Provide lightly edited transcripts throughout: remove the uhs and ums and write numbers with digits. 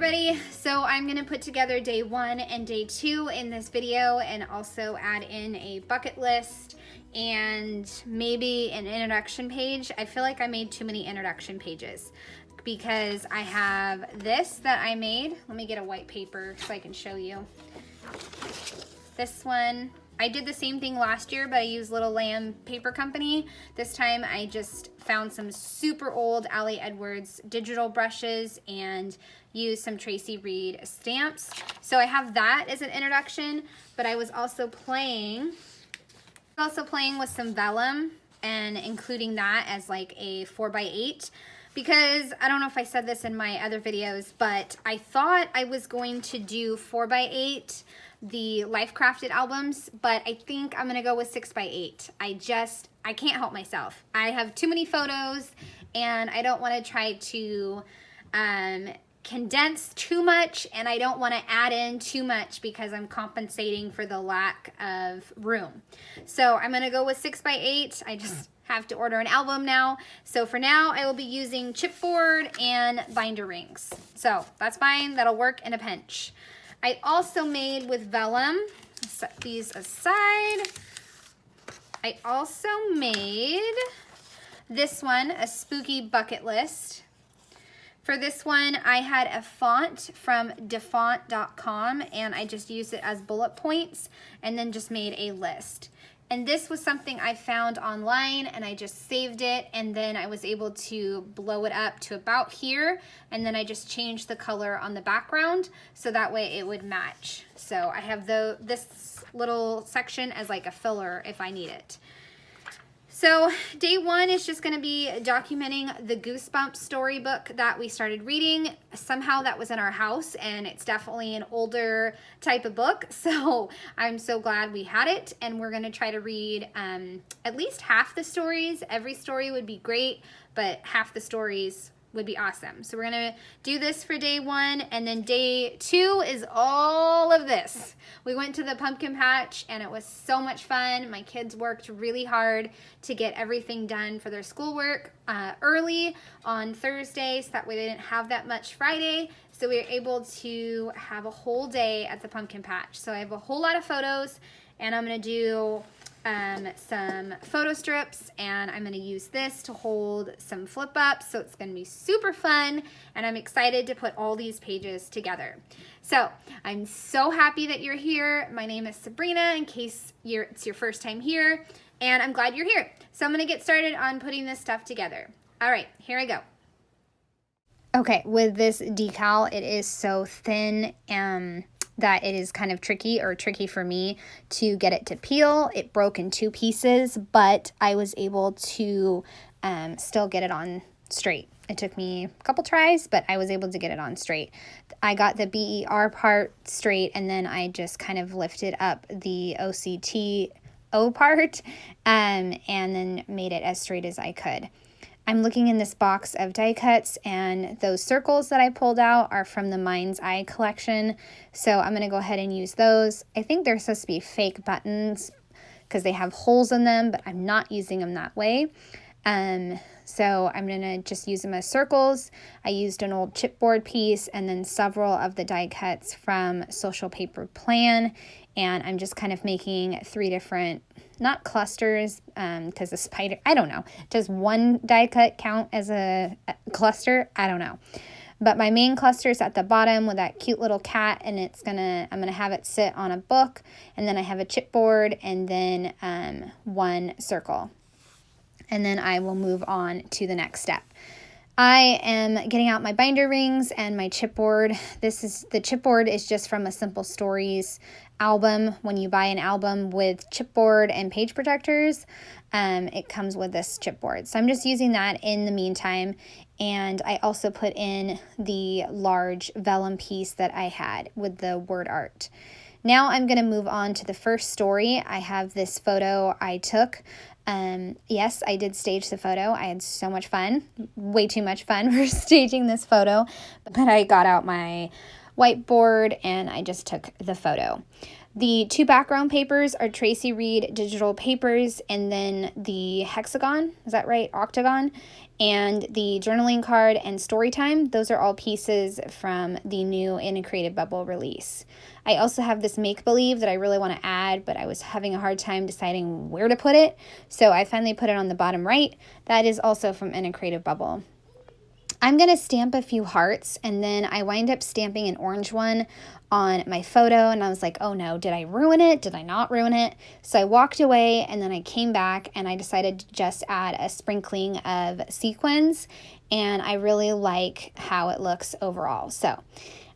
everybody. So I'm going to put together day 1 and day 2 in this video and also add in a bucket list and maybe an introduction page. I feel like I made too many introduction pages because I have this that I made. Let me get a white paper so I can show you. This one, I did the same thing last year, but I used Little Lamb Paper Company. This time I just found some super old Ali Edwards digital brushes and used some Tracy Reed stamps. So I have that as an introduction, but I was also playing with some vellum and including that as like a 4x8 because I don't know if I said this in my other videos, but I thought I was going to do 4x8 the Life Crafted albums, but I think I'm gonna go with 6x8. I can't help myself. I have too many photos and I don't want to try to condense too much, and I don't want to add in too much because I'm compensating for the lack of room. So I'm gonna go with 6x8. I just have to order an album now. So for now, I will be using chipboard and binder rings. So that's fine, that'll work in a pinch. I also made with vellum, set these aside. I also made this one, a spooky bucket list. For this one, I had a font from defont.com and I just used it as bullet points and then just made a list. And this was something I found online and I just saved it, and then I was able to blow it up to about here, and then I just changed the color on the background so that way it would match. So I have this little section as like a filler if I need it. So day 1 is just going to be documenting the Goosebumps storybook that we started reading. Somehow that was in our house, and it's definitely an older type of book. So I'm so glad we had it, and we're going to try to read at least half the stories. Every story would be great, but half the stories would be awesome. So we're gonna do this for day 1, and then day 2 is all of this. We went to the pumpkin patch and it was so much fun. My kids worked really hard to get everything done for their schoolwork early on Thursday, so that way they didn't have that much Friday. So we were able to have a whole day at the pumpkin patch. So I have a whole lot of photos, and I'm gonna do some photo strips, and I'm going to use this to hold some flip ups, so it's going to be super fun, and I'm excited to put all these pages together. So I'm so happy that you're here. My name is Sabrina, in case it's your first time here, and I'm glad you're here. So I'm going to get started on putting this stuff together. All right, here I go. Okay, with this decal, it is so thin that it is kind of tricky for me to get it to peel. It broke in 2 pieces, but I was able to still get it on straight. It took me a couple tries, but I was able to get it on straight. I got the BER part straight, and then I just kind of lifted up the OCTO part and then made it as straight as I could. I'm looking in this box of die cuts, and those circles that I pulled out are from the Mind's Eye collection, so I'm going to go ahead and use those. I think they're supposed to be fake buttons because they have holes in them, but I'm not using them that way. So I'm going to just use them as circles. I used an old chipboard piece and then several of the die cuts from Social Paper Plan, and I'm just kind of making 3 different, not clusters, because the spider, I don't know. Does one die cut count as a cluster? I don't know. But my main cluster is at the bottom with that cute little cat, and I'm gonna have it sit on a book, and then I have a chipboard, and then 1 circle. And then I will move on to the next step. I am getting out my binder rings and my chipboard. The chipboard is just from a Simple Stories album. When you buy an album with chipboard and page protectors, it comes with this chipboard. So I'm just using that in the meantime. And I also put in the large vellum piece that I had with the word art. Now I'm going to move on to the first story. I have this photo I took. Yes, I did stage the photo. I had so much fun, way too much fun for staging this photo, but I got out my whiteboard and I just took the photo. The 2 background papers are Tracy Reed digital papers, and then the hexagon, is that right? Octagon, and the journaling card and story time. Those are all pieces from the new In a Creative Bubble release. I also have this make-believe that I really want to add, but I was having a hard time deciding where to put it, so I finally put it on the bottom right. That is also from In a Creative Bubble. I'm going to stamp a few hearts, and then I wind up stamping an orange one on my photo, and I was like, oh no, did I ruin it? Did I not ruin it? So I walked away, and then I came back, and I decided to just add a sprinkling of sequins, and I really like how it looks overall. So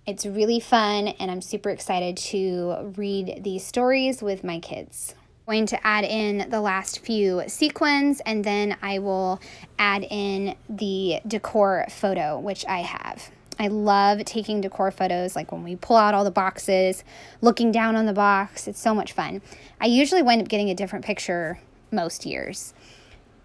it's really fun, and I'm super excited to read these stories with my kids. Going to add in the last few sequins, and then I will add in the decor photo, which I have. I love taking decor photos, like when we pull out all the boxes, looking down on the box. It's so much fun. I usually wind up getting a different picture most years.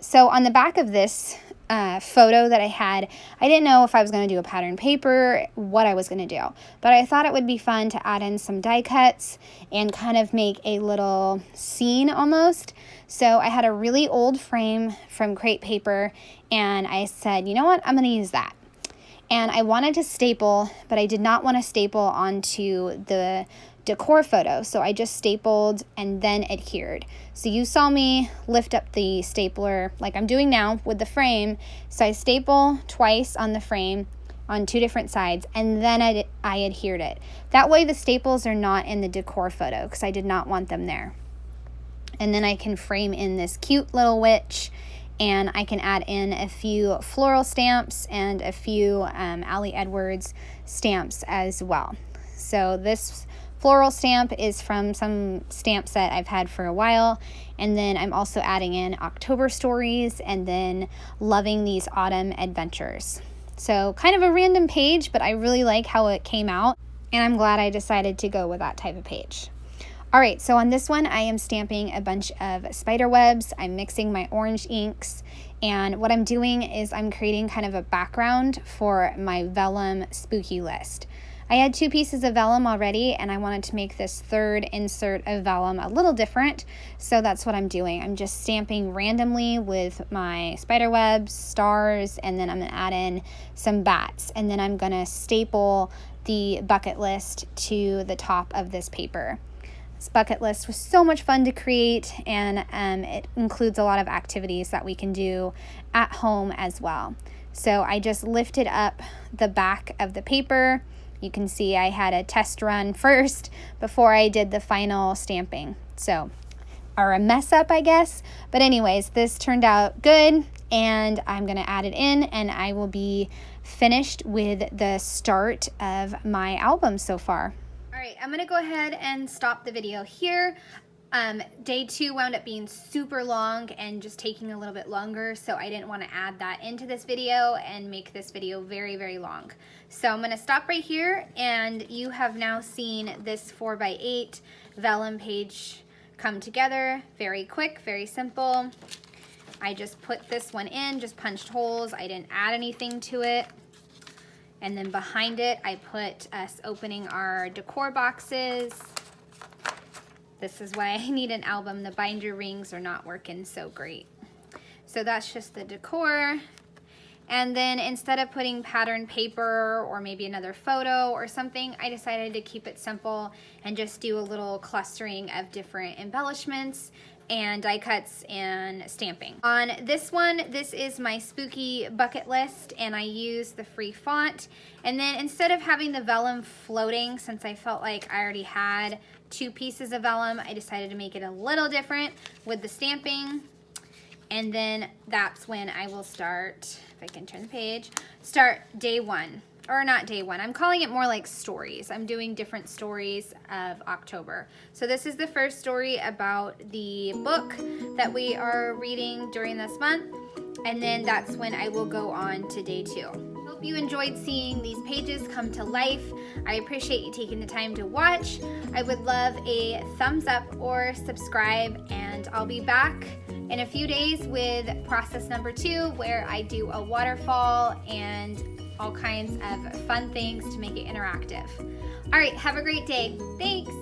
So on the back of this photo that I had, I didn't know if I was going to do a pattern paper, what I was going to do, but I thought it would be fun to add in some die cuts and kind of make a little scene almost. So I had a really old frame from crepe paper, and I said, you know what, I'm going to use that. And I wanted to staple, but I did not want to staple onto the decor photo, so I just stapled and then adhered. So you saw me lift up the stapler like I'm doing now with the frame. So I staple twice on the frame on 2 different sides, and then I adhered it. That way the staples are not in the decor photo because I did not want them there. And then I can frame in this cute little witch, and I can add in a few floral stamps and a few Ali Edwards stamps as well. So this floral stamp is from some stamp set I've had for a while, and then I'm also adding in October stories and then loving these autumn adventures. So kind of a random page, but I really like how it came out, and I'm glad I decided to go with that type of page. All right, so on this one, I am stamping a bunch of spider webs. I'm mixing my orange inks, and what I'm doing is I'm creating kind of a background for my vellum spooky list. I had 2 pieces of vellum already, and I wanted to make this 3rd insert of vellum a little different, so that's what I'm doing. I'm just stamping randomly with my spider webs, stars, and then I'm going to add in some bats, and then I'm going to staple the bucket list to the top of this paper. This bucket list was so much fun to create, and it includes a lot of activities that we can do at home as well. So I just lifted up the back of the paper. You can see I had a test run first before I did the final stamping. So, or a mess up, I guess. But anyways, this turned out good, and I'm going to add it in, and I will be finished with the start of my album so far. All right, I'm going to go ahead and stop the video here. Day 2 wound up being super long and just taking a little bit longer, so I didn't want to add that into this video and make this video very, very long. So I'm going to stop right here, and you have now seen this 4x8 vellum page come together. Very quick, very simple. I just put this one in, just punched holes. I didn't add anything to it. And then behind it, I put us opening our decor boxes. This is why I need an album. The binder rings are not working so great. So that's just the decor. And then instead of putting pattern paper or maybe another photo or something, I decided to keep it simple and just do a little clustering of different embellishments and die cuts and stamping. On this one, this is my spooky bucket list, and I use the free font. And then instead of having the vellum floating, since I felt like I already had 2 pieces of vellum, I decided to make it a little different with the stamping. And then that's when I will start, if I can turn the page, start day 1. Or not day 1, I'm calling it more like stories. I'm doing different stories of October. So this is the first story about the book that we are reading during this month. And then that's when I will go on to day 2. Hope you enjoyed seeing these pages come to life. I appreciate you taking the time to watch. I would love a thumbs up or subscribe, and I'll be back in a few days with process number 2, where I do a waterfall and all kinds of fun things to make it interactive. All right, have a great day. Thanks.